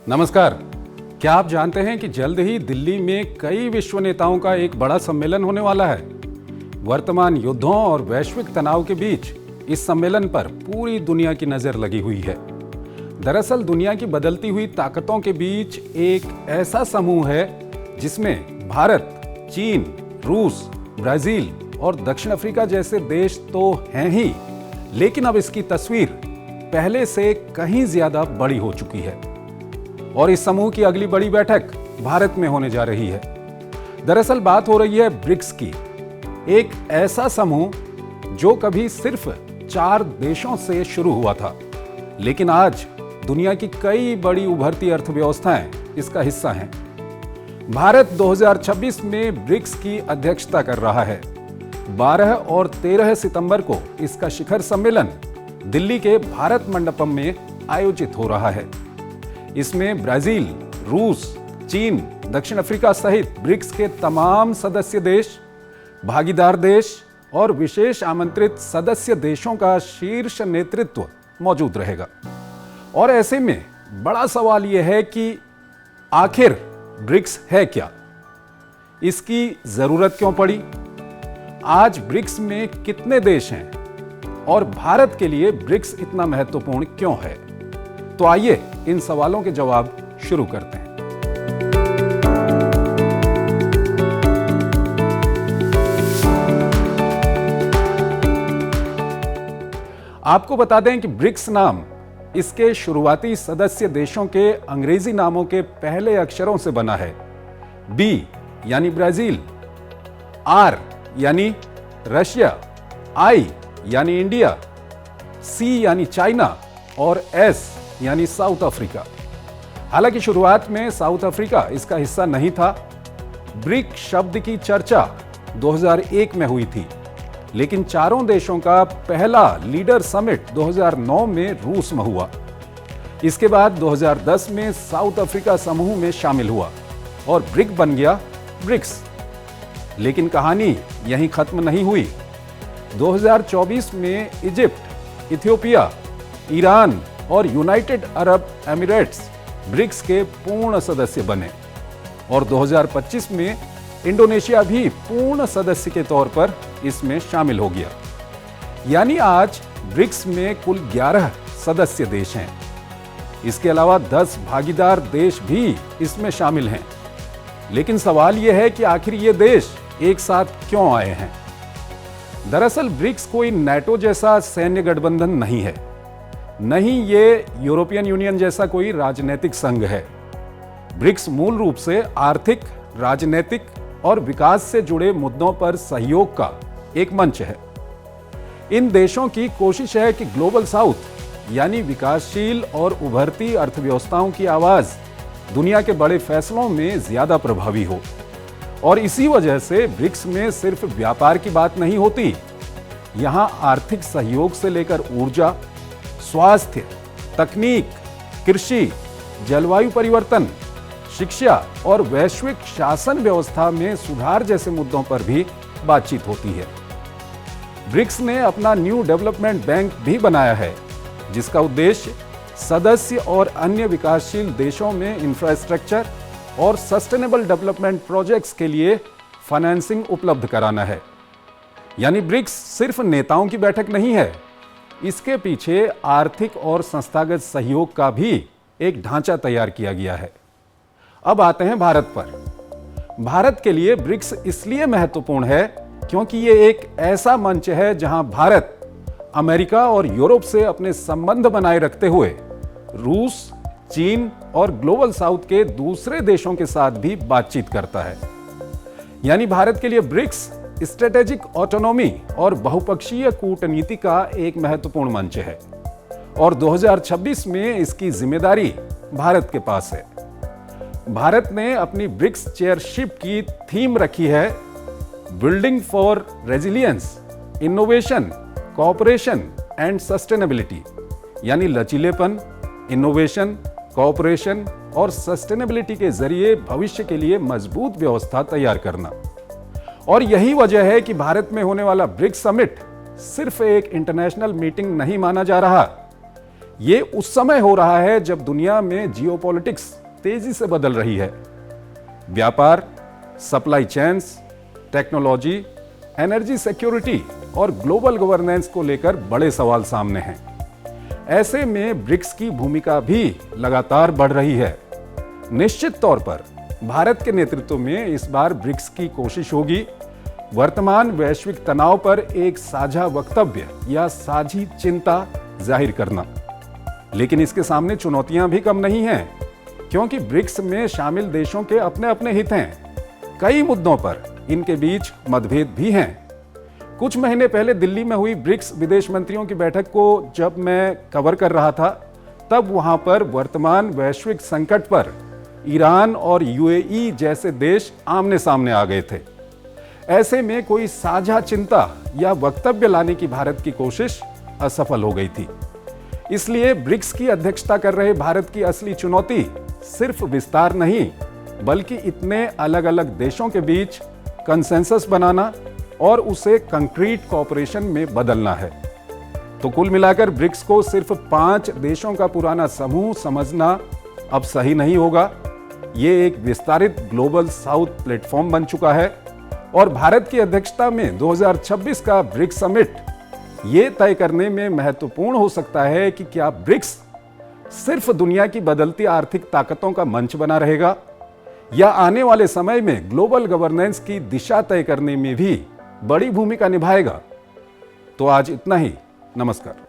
नमस्कार। क्या आप जानते हैं कि जल्द ही दिल्ली में कई विश्व नेताओं का एक बड़ा सम्मेलन होने वाला है। वर्तमान युद्धों और वैश्विक तनाव के बीच इस सम्मेलन पर पूरी दुनिया की नजर लगी हुई है। दरअसल दुनिया की बदलती हुई ताकतों के बीच एक ऐसा समूह है जिसमें भारत, चीन, रूस, ब्राजील और दक्षिण अफ्रीका जैसे देश तो हैं ही, लेकिन अब इसकी तस्वीर पहले से कहीं ज्यादा बड़ी हो चुकी है और इस समूह की अगली बड़ी बैठक भारत में होने जा रही है। दरअसल बात हो रही है ब्रिक्स की, एक ऐसा समूह जो कभी सिर्फ 4 देशों से शुरू हुआ था, लेकिन आज दुनिया की कई बड़ी उभरती अर्थव्यवस्थाएं इसका हिस्सा हैं। भारत 2026 में ब्रिक्स की अध्यक्षता कर रहा है। 12 और 13 सितंबर को इसका शिखर सम्मेलन दिल्ली के भारत मंडपम में आयोजित हो रहा है। इसमें ब्राजील, रूस, चीन, दक्षिण अफ्रीका सहित ब्रिक्स के तमाम सदस्य देश, भागीदार देश और विशेष आमंत्रित सदस्य देशों का शीर्ष नेतृत्व मौजूद रहेगा। और ऐसे में बड़ा सवाल यह है कि आखिर ब्रिक्स है क्या? इसकी जरूरत क्यों पड़ी? आज ब्रिक्स में कितने देश हैं और भारत के लिए ब्रिक्स इतना महत्वपूर्ण क्यों है? तो आइए इन सवालों के जवाब शुरू करते हैं। आपको बता दें कि ब्रिक्स नाम इसके शुरुआती सदस्य देशों के अंग्रेजी नामों के पहले अक्षरों से बना है। बी यानी ब्राजील, आर यानी रशिया, आई यानी इंडिया, सी यानी चाइना और एस यानी साउथ अफ्रीका। हालांकि शुरुआत में साउथ अफ्रीका इसका हिस्सा नहीं था। ब्रिक शब्द की चर्चा 2001 में हुई थी, लेकिन चारों देशों का पहला लीडर समिट 2009 में रूस में हुआ। इसके बाद 2010 में साउथ अफ्रीका समूह में शामिल हुआ और ब्रिक बन गया ब्रिक्स। लेकिन कहानी यहीं खत्म नहीं हुई। 2024 में इजिप्ट, इथियोपिया, ईरान और यूनाइटेड अरब एमिरेट्स ब्रिक्स के पूर्ण सदस्य बने और 2025 में इंडोनेशिया भी पूर्ण सदस्य के तौर पर इसमें शामिल हो गया। यानी आज ब्रिक्स में कुल 11 सदस्य देश हैं। इसके अलावा 10 भागीदार देश भी इसमें शामिल हैं। लेकिन सवाल यह है कि आखिर ये देश एक साथ क्यों आए हैं? दरअसल ब्रिक्स कोई नाटो जैसा सैन्य गठबंधन नहीं है, नहीं ये यूरोपियन यूनियन जैसा कोई राजनीतिक संघ है। ब्रिक्स मूल रूप से आर्थिक, राजनीतिक और विकास से जुड़े मुद्दों पर सहयोग का एक मंच है। इन देशों की कोशिश है कि ग्लोबल साउथ यानी विकासशील और उभरती अर्थव्यवस्थाओं की आवाज दुनिया के बड़े फैसलों में ज्यादा प्रभावी हो। और इसी वजह से ब्रिक्स में सिर्फ व्यापार की बात नहीं होती, यहां आर्थिक सहयोग से लेकर ऊर्जा, स्वास्थ्य, तकनीक, कृषि, जलवायु परिवर्तन, शिक्षा और वैश्विक शासन व्यवस्था में सुधार जैसे मुद्दों पर भी बातचीत होती है। ब्रिक्स ने अपना न्यू डेवलपमेंट बैंक भी बनाया है, जिसका उद्देश्य सदस्य और अन्य विकासशील देशों में इंफ्रास्ट्रक्चर और सस्टेनेबल डेवलपमेंट प्रोजेक्ट्स के लिए फाइनेंसिंग उपलब्ध कराना है। यानी ब्रिक्स सिर्फ नेताओं की बैठक नहीं है, इसके पीछे आर्थिक और संस्थागत सहयोग का भी एक ढांचा तैयार किया गया है। अब आते हैं भारत पर। भारत के लिए ब्रिक्स इसलिए महत्वपूर्ण है क्योंकि ये एक ऐसा मंच है जहां भारत अमेरिका और यूरोप से अपने संबंध बनाए रखते हुए रूस, चीन और ग्लोबल साउथ के दूसरे देशों के साथ भी बातचीत करता है। यानी भारत के लिए ब्रिक्स स्ट्रेटेजिक ऑटोनॉमी और बहुपक्षीय कूटनीति का एक महत्वपूर्ण मंच है और 2026 में इसकी जिम्मेदारी भारत के पास है। भारत ने अपनी ब्रिक्स चेयरशिप की थीम रखी है building for resilience, innovation, cooperation and sustainability. यानी लचीलेपन, इनोवेशन, कोऑपरेशन और सस्टेनेबिलिटी के जरिए भविष्य के लिए मजबूत व्यवस्था तैयार करना। और यही वजह है कि भारत में होने वाला ब्रिक्स समिट सिर्फ एक इंटरनेशनल मीटिंग नहीं माना जा रहा, ये उस समय हो रहा है जब दुनिया में जियोपॉलिटिक्स तेजी से बदल रही है। व्यापार, supply chains, technology, energy security और ग्लोबल गवर्नेंस को लेकर बड़े सवाल सामने हैं। ऐसे में ब्रिक्स की भूमिका भी लगातार बढ़ रही है। निश्चित तौर पर भारत के नेतृत्व में इस बार ब्रिक्स की कोशिश होगी वर्तमान वैश्विक तनाव पर एक साझा वक्तव्य या साझी चिंता जाहिर करना। लेकिन इसके सामने चुनौतियां भी कम नहीं हैं, क्योंकि ब्रिक्स में शामिल देशों के अपने अपने हित हैं। कई मुद्दों पर इनके बीच मतभेद भी हैं। कुछ महीने पहले दिल्ली में हुई ब्रिक्स विदेश मंत्रियों की बैठक को जब मैं कवर कर रहा था, तब वहां पर वर्तमान वैश्विक संकट पर ईरान और यूएई जैसे देश आमने सामने आ गए थे। ऐसे में कोई साझा चिंता या वक्तव्य लाने की भारत की कोशिश असफल हो गई थी। इसलिए ब्रिक्स की अध्यक्षता कर रहे भारत की असली चुनौती सिर्फ विस्तार नहीं, बल्कि इतने अलग अलग देशों के बीच कंसेंसस बनाना और उसे कंक्रीट कोऑपरेशन में बदलना है। तो कुल मिलाकर ब्रिक्स को सिर्फ 5 देशों का पुराना समूह समझना अब सही नहीं होगा। ये एक विस्तारित ग्लोबल साउथ प्लेटफॉर्म बन चुका है और भारत की अध्यक्षता में 2026 का ब्रिक्स समिट ये तय करने में महत्वपूर्ण हो सकता है कि क्या ब्रिक्स सिर्फ दुनिया की बदलती आर्थिक ताकतों का मंच बना रहेगा या आने वाले समय में ग्लोबल गवर्नेंस की दिशा तय करने में भी बड़ी भूमिका निभाएगा। तो आज इतना ही। नमस्कार।